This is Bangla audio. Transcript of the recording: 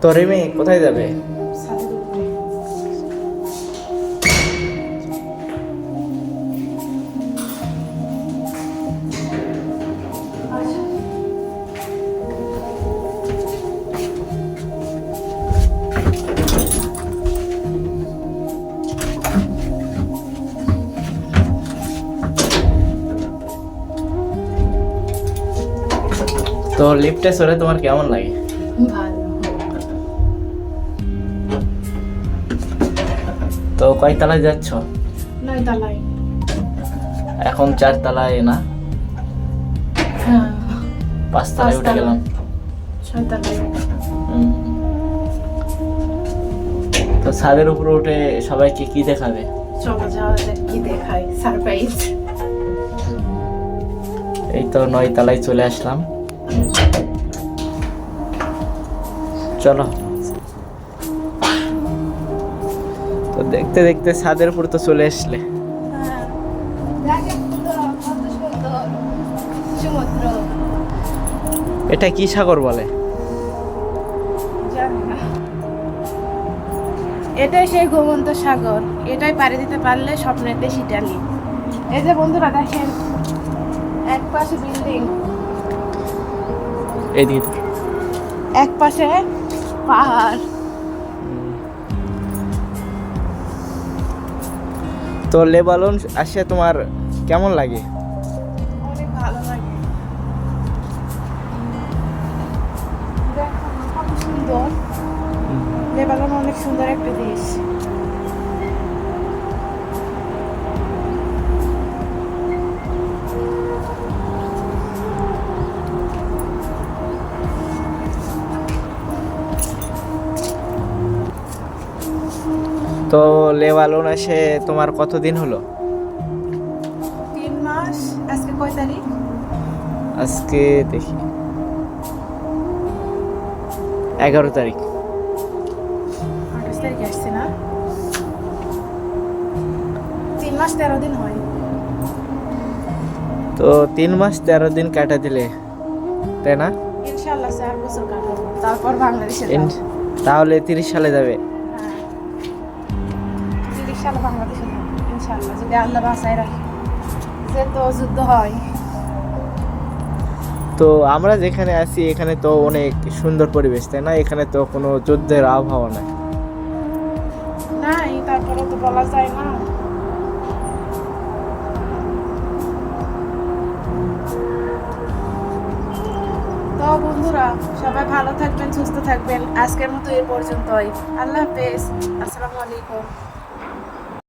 তো রিমি কোথায় যাবে? ছাদের উপরে। তো লিফটে চড়ে তোমার কেমন লাগে? ভালো। তো কয় তলায় যাচ্ছ? 9 তলায়। এখন 4 তলায় না, হ্যাঁ, 5 তলায় উঠে গেলাম। 6 তলায়। হুম। তো ছাদের উপরে উঠে সবাইকে কি দেখাবে? চলো যাওয়া যাক, কি দেখাই সারপ্রাইজ। এই তো 9 তলায় চলে আসলাম, চলো। তো দেখতে দেখতে ছাদের উপর তো চলে আসলে। সমুদ্র। এটা কি সাগর বলে? জানি না। এটাই সেই ঘুমন্ত সাগর, এটাই পাড়ি দিতে পারলে স্বপ্নের দেশ ইটালি। এই যে বন্ধুরা দেখেন, এক পাশে বিল্ডিং, এইদিকে এক পাশে পাহাড়। তো লেবানন আসে তোমার কেমন লাগে? অনেক ভালো লাগে। দেখো কত সুন্দর, লেবানন অনেক সুন্দর একটা দেশ। তো লেবানন এসে তোমার কতদিন হলো? 3 মাস। আজকে কয় তারিখ? আজকে দেখি 11 তারিখ। 28 তারিখে আসছে না? 3 মাস 13 দিন হয়। তো 3 মাস 13 দিন কাটা দিলে, তাই না? ইনশাআল্লাহ 4 বছর কাটাবো, তারপর বাংলাদেশে যাব। তাহলে 30 সালে যাবে। হ্যাঁ, 30 সালে বাংলাদেশে যাব ইনশাআল্লাহ, যদি আল্লাহ বাঁচায় রাখে। যে তো যুদ্ধ হয়। তো আমরা যেখানে আছি এখানে তো অনেক সুন্দর পরিবেশ, তাই না? এখানে তো কোনো যুদ্ধের আবহাওয়া নাই। নাই, তারপরে তো বলা যায় না। তো বন্ধুরা, সবাই ভালো থাকবেন, সুস্থ থাকবেন। আজকের মতো এই পর্যন্তই। আল্লাহ হাফেজ। আসসালামু আলাইকুম।